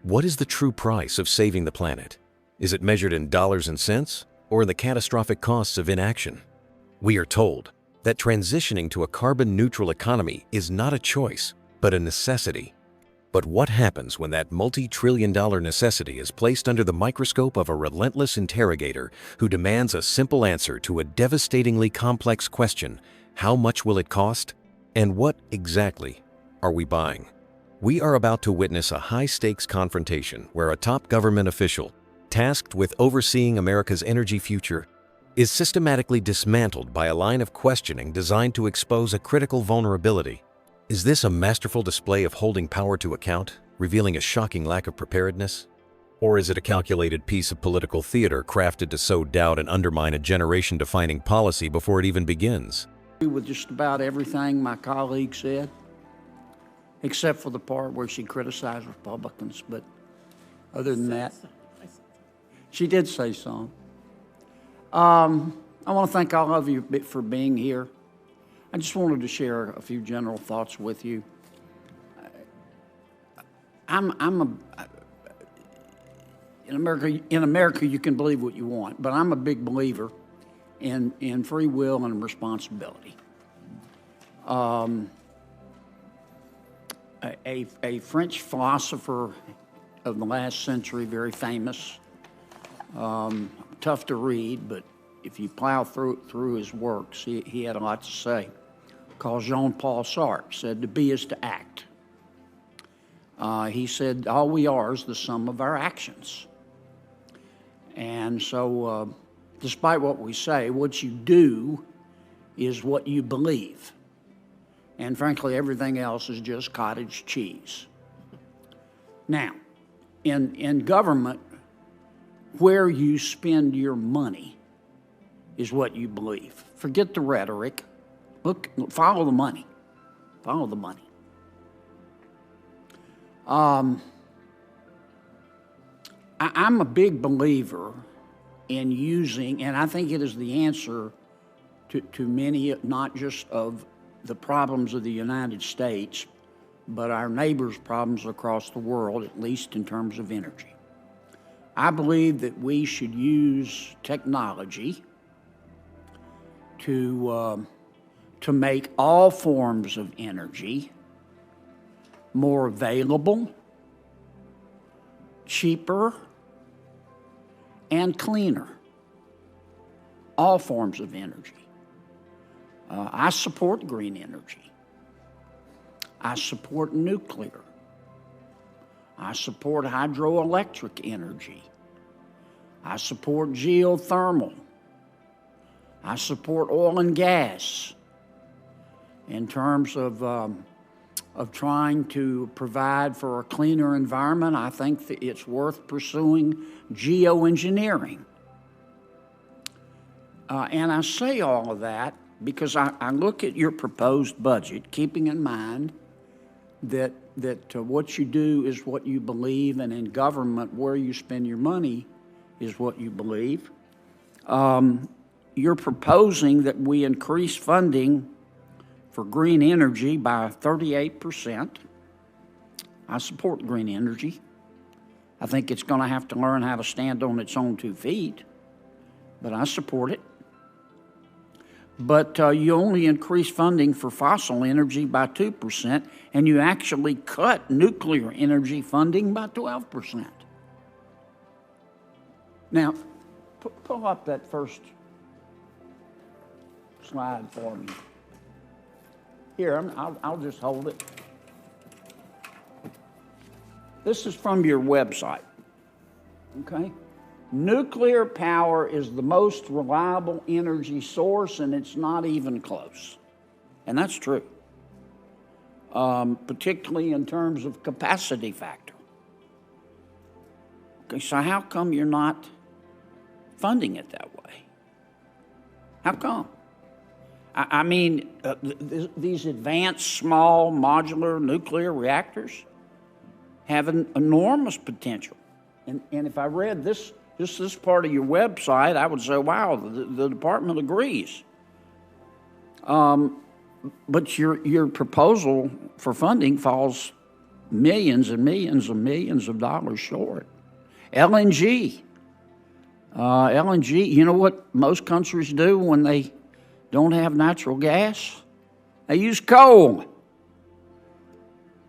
What is the true price of saving the planet? Is it measured in dollars and cents, or in the catastrophic costs of inaction? We are told that transitioning to a carbon-neutral economy is not a choice, but a necessity. But what happens when that multi-trillion-dollar necessity is placed under the microscope of a relentless interrogator who demands a simple answer to a devastatingly complex question: how much will it cost? And what exactly are we buying? We are about to witness a high-stakes confrontation where a top government official, tasked with overseeing America's energy future, is systematically dismantled by a line of questioning designed to expose a critical vulnerability. Is this a masterful display of holding power to account, revealing a shocking lack of preparedness? Or is it a calculated piece of political theater crafted to sow doubt and undermine a generation-defining policy before it even begins? With just about everything my colleague said, except for the part where she criticized Republicans, but other than that, she did say so. I want to thank all of you for being here. I just wanted to share a few general thoughts with you. In America, you can believe what you want, but I'm a big believer in free will and responsibility. A French philosopher of the last century, very famous, tough to read, but if you plow through his works, he had a lot to say, called Jean-Paul Sartre, said to be is to act. He said all we are is the sum of our actions. And so despite what we say, what you do is what you believe. And frankly, everything else is just cottage cheese. Now, in government, where you spend your money is what you believe. Forget the rhetoric. Look, follow the money. Follow the money. I'm a big believer in using, and I think it is the answer to many, not just of the problems of the United States, but our neighbors' problems across the world, at least in terms of energy. I believe that we should use technology to make all forms of energy more available, cheaper, and cleaner. All forms of energy. I support green energy. I support nuclear. I support hydroelectric energy. I support geothermal. I support oil and gas in terms of trying to provide for a cleaner environment. I think that it's worth pursuing geoengineering. And I say all of that because I look at your proposed budget, keeping in mind that what you do is what you believe, and in government, where you spend your money is what you believe. You're proposing that we increase funding for green energy by 38%. I support green energy. I think it's going to have to learn how to stand on its own 2 feet, but I support it. But you only increase funding for fossil energy by 2%, and you actually cut nuclear energy funding by 12%. Now, pull up that first slide for me. Here, I'll just hold it. This is from your website, okay? Nuclear power is the most reliable energy source, and it's not even close. And that's true, particularly in terms of capacity factor. Okay, so how come you're not funding it that way? How come? I mean, these advanced small modular nuclear reactors have an enormous potential. And if I read this part of your website, I would say, wow, the department agrees. But your proposal for funding falls millions and millions and millions of dollars short. LNG. LNG, you know what most countries do when they don't have natural gas? They use coal.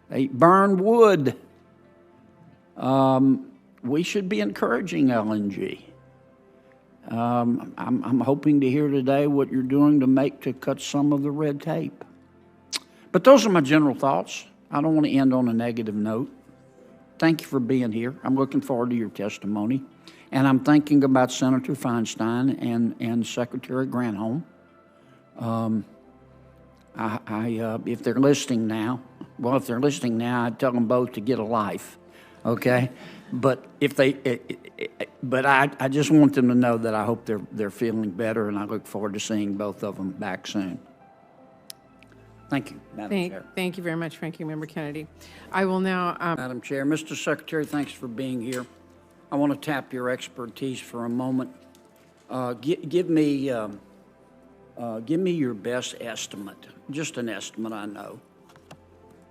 They burn wood. We should be encouraging LNG. I'm hoping to hear today what you're doing to cut some of the red tape. But those are my general thoughts. I don't want to end on a negative note. Thank you for being here. I'm looking forward to your testimony. And I'm thinking about Senator Feinstein and Secretary Granholm. If they're listening now, I'd tell them both to get a life, okay? But I just want them to know that I hope they're feeling better, and I look forward to seeing both of them back soon. Thank you, Madam Chair. Thank you very much, Ranking Member Kennedy. I will now... Madam Chair, Mr. Secretary, thanks for being here. I want to tap your expertise for a moment. Give me your best estimate, just an estimate, I know,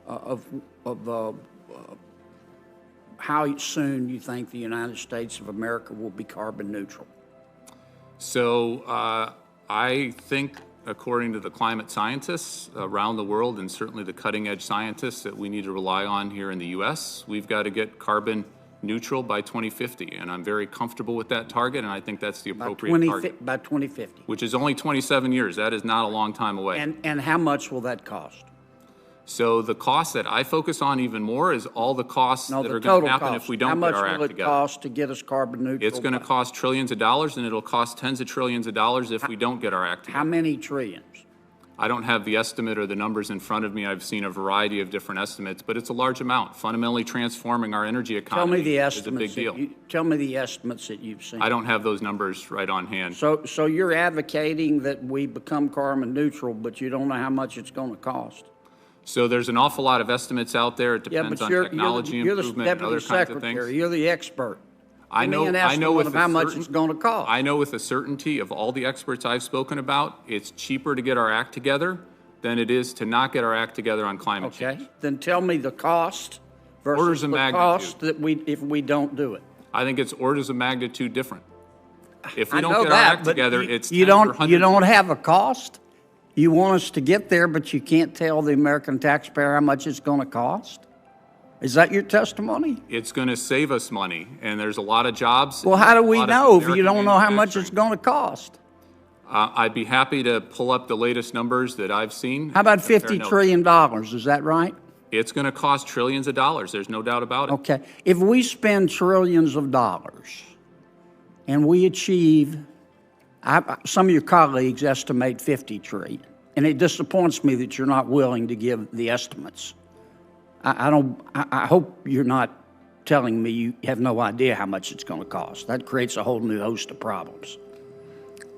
of how soon you think the United States of America will be carbon neutral. So I think, according to the climate scientists around the world, and certainly the cutting edge scientists that we need to rely on here in the U.S., we've got to get carbon neutral by 2050, and I'm very comfortable with that target, and I think that's the appropriate target. By 2050. Which is only 27 years. That is not a long time away. And how much will that cost? So the cost that I focus on even more is all the costs that are going to happen if we don't get our act together. How much will it cost to get us carbon neutral? It's going to cost trillions of dollars, and it'll cost tens of trillions of dollars if we don't get our act together. How many trillions? I don't have the estimate or the numbers in front of me. I've seen a variety of different estimates, but it's a large amount. Fundamentally transforming our energy economy is a big deal. Tell me the estimates that you've seen. I don't have those numbers right on hand. So you're advocating that we become carbon neutral, but you don't know how much it's going to cost? So there's an awful lot of estimates out there. It depends on technology improvement and other kinds of things. You're the expert. I know with how much it's going to cost. I know with the certainty of all the experts I've spoken about, it's cheaper to get our act together than it is to not get our act together on climate change. Okay, then tell me the cost versus the cost that if we don't do it. I think it's orders of magnitude different. If we don't get our act together, it's you don't have a cost. You want us to get there, but you can't tell the American taxpayer how much it's going to cost? Is that your testimony? It's going to save us money, and there's a lot of jobs. Well, how do we know if you don't know how much it's going to cost? I'd be happy to pull up the latest numbers that I've seen. How about $50 trillion? Is that right? It's going to cost trillions of dollars. There's no doubt about it. Okay. If we spend trillions of dollars and we achieve, some of your colleagues estimate 50 trillion, and it disappoints me that you're not willing to give the estimates. I hope you're not telling me you have no idea how much it's going to cost. That creates a whole new host of problems.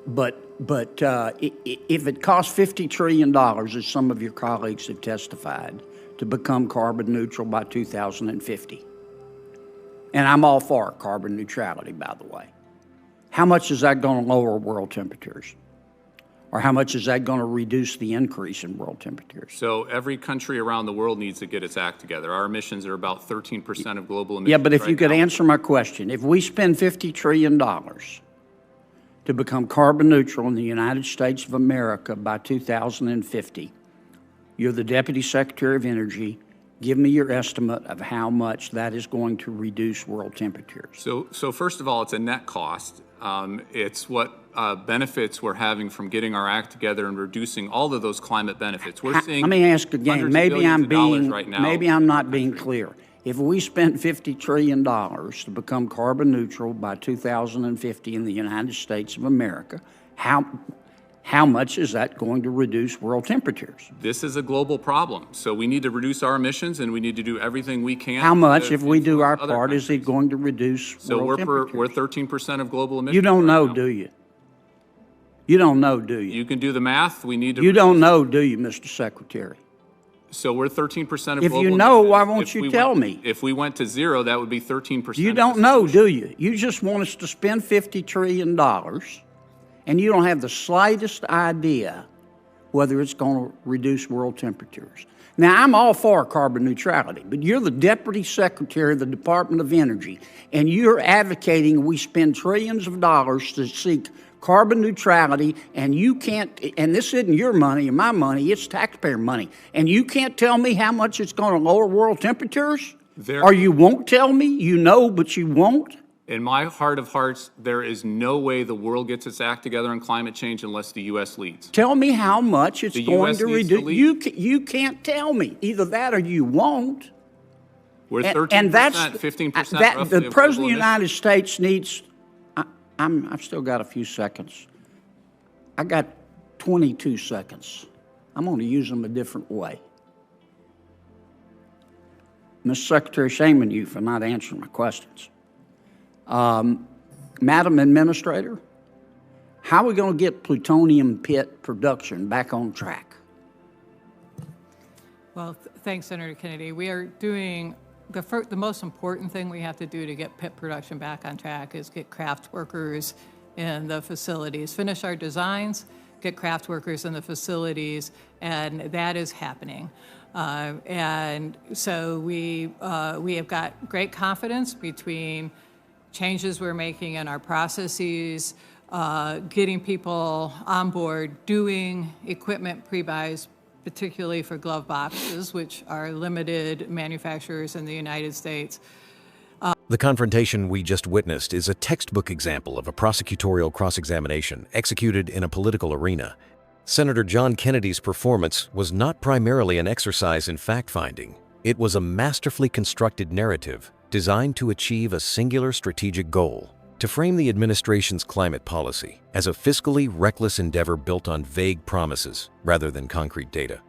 But if it costs $50 trillion, as some of your colleagues have testified, to become carbon neutral by 2050, and I'm all for carbon neutrality, by the way, how much is that going to lower world temperatures? Or how much is that going to reduce the increase in world temperatures? So every country around the world needs to get its act together. Our emissions are about 13% of global emissions. Yeah, but if you could answer my question, if we spend $50 trillion to become carbon neutral in the United States of America by 2050, you're the Deputy Secretary of Energy. Give me your estimate of how much that is going to reduce world temperatures. So first of all, it's a net cost. It's what benefits we're having from getting our act together and reducing all of those climate benefits. We're seeing. Let me ask again. Maybe I'm not being country. clear. If we spent $50 trillion to become carbon neutral by 2050 in the United States of America, how much is that going to reduce world temperatures? This is a global problem, so we need to reduce our emissions, and we need to do everything we can. How much, if we do our part, is it going to reduce world temperatures? So we're 13% of global emissions. You don't know, do you? You don't know, do you? You can do the math. We need to. You don't know, do you, Mr. Secretary? So we're 13% of global emissions. If you know, why won't you tell me? If we went to zero, that would be 13%. You don't know, do you? You just want us to spend $50 trillion, and you don't have the slightest idea whether it's going to reduce world temperatures. Now, I'm all for carbon neutrality, but you're the Deputy Secretary of the Department of Energy, and you're advocating we spend trillions of dollars to seek carbon neutrality, and you can't, and this isn't your money or my money, it's taxpayer money, and you can't tell me how much it's going to lower world temperatures? Or you won't tell me? You know, but you won't? In my heart of hearts, there is no way the world gets its act together on climate change unless the U.S. leads. Tell me how much it's going US to needs to reduce. lead. You can't tell me. Either that or you won't. We're And 13%, that's 15% roughly the of President of global the United States needs. I've still got a few seconds. I got 22 seconds. I'm going to use them a different way. Mr. Secretary, shame on you for not answering my questions. Madam Administrator, how are we going to get plutonium pit production back on track? Well, thanks, Senator Kennedy. We are doing the most important thing we have to do to get pit production back on track is get craft workers in the facilities, finish our designs, get craft workers in the facilities, and that is happening. And so we have got great confidence between changes we're making in our processes, getting people on board, doing equipment pre-buys, particularly for glove boxes, which are limited manufacturers in the United States. The confrontation we just witnessed is a textbook example of a prosecutorial cross-examination executed in a political arena. Senator John Kennedy's performance was not primarily an exercise in fact-finding. It was a masterfully constructed narrative designed to achieve a singular strategic goal: to frame the administration's climate policy as a fiscally reckless endeavor built on vague promises rather than concrete data.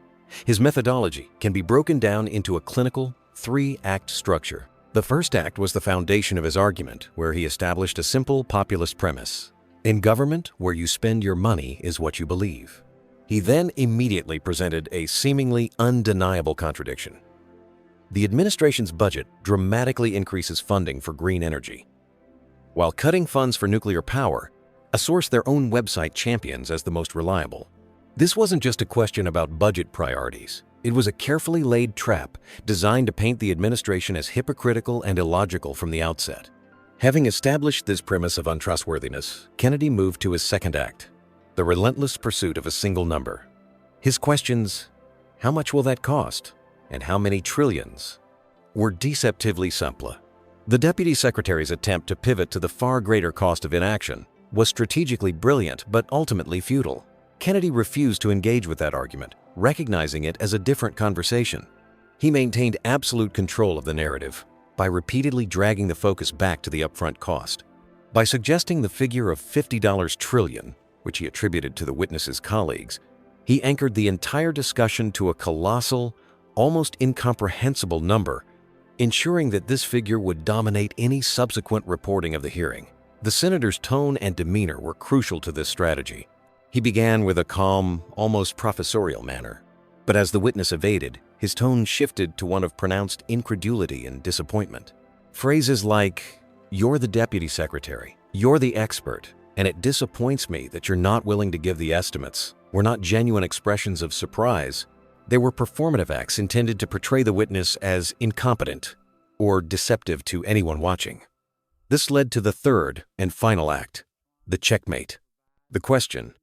His methodology can be broken down into a clinical, three-act structure. The first act was the foundation of his argument, where he established a simple populist premise: in government, where you spend your money is what you believe. He then immediately presented a seemingly undeniable contradiction. The administration's budget dramatically increases funding for green energy, while cutting funds for nuclear power, a source their own website champions as the most reliable. This wasn't just a question about budget priorities. It was a carefully laid trap designed to paint the administration as hypocritical and illogical from the outset. Having established this premise of untrustworthiness, Kennedy moved to his second act, the relentless pursuit of a single number. His questions, how much will that cost, and how many trillions, were deceptively simple. The Deputy Secretary's attempt to pivot to the far greater cost of inaction was strategically brilliant but ultimately futile. Kennedy refused to engage with that argument, recognizing it as a different conversation. He maintained absolute control of the narrative by repeatedly dragging the focus back to the upfront cost. By suggesting the figure of $50 trillion, which he attributed to the witness's colleagues, he anchored the entire discussion to a colossal, almost incomprehensible number, ensuring that this figure would dominate any subsequent reporting of the hearing. The senator's tone and demeanor were crucial to this strategy. He began with a calm, almost professorial manner, but as the witness evaded, his tone shifted to one of pronounced incredulity and disappointment. Phrases like, "You're the deputy secretary, you're the expert, and it disappoints me that you're not willing to give the estimates," were not genuine expressions of surprise. They were performative acts intended to portray the witness as incompetent or deceptive to anyone watching. This led to the third and final act, the checkmate. The question,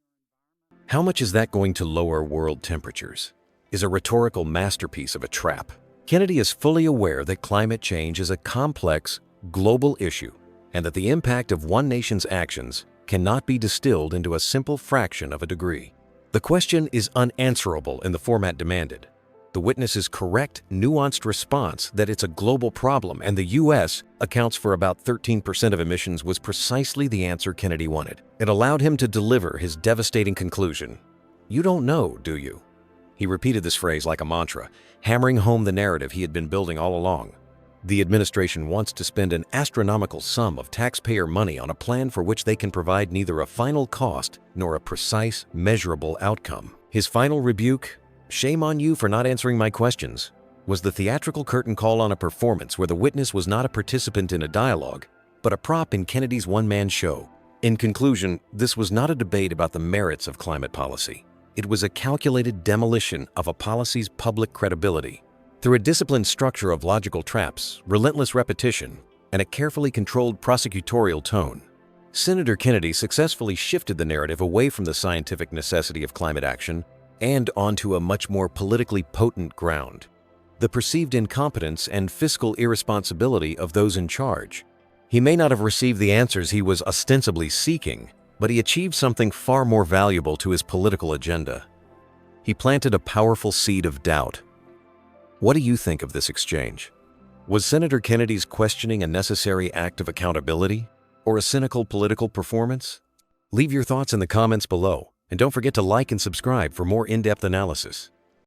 how much is that going to lower world temperatures, is a rhetorical masterpiece of a trap. Kennedy is fully aware that climate change is a complex, global issue and that the impact of one nation's actions cannot be distilled into a simple fraction of a degree. The question is unanswerable in the format demanded. The witness's correct, nuanced response that it's a global problem and the U.S. accounts for about 13% of emissions was precisely the answer Kennedy wanted. It allowed him to deliver his devastating conclusion. "You don't know, do you?" He repeated this phrase like a mantra, hammering home the narrative he had been building all along. The administration wants to spend an astronomical sum of taxpayer money on a plan for which they can provide neither a final cost nor a precise, measurable outcome. His final rebuke, "Shame on you for not answering my questions," was the theatrical curtain call on a performance where the witness was not a participant in a dialogue, but a prop in Kennedy's one-man show. In conclusion, this was not a debate about the merits of climate policy. It was a calculated demolition of a policy's public credibility. Through a disciplined structure of logical traps, relentless repetition, and a carefully controlled prosecutorial tone, Senator Kennedy successfully shifted the narrative away from the scientific necessity of climate action and onto a much more politically potent ground: the perceived incompetence and fiscal irresponsibility of those in charge. He may not have received the answers he was ostensibly seeking, but he achieved something far more valuable to his political agenda. He planted a powerful seed of doubt. What do you think of this exchange? Was Senator Kennedy's questioning a necessary act of accountability, or a cynical political performance? Leave your thoughts in the comments below, and don't forget to like and subscribe for more in-depth analysis.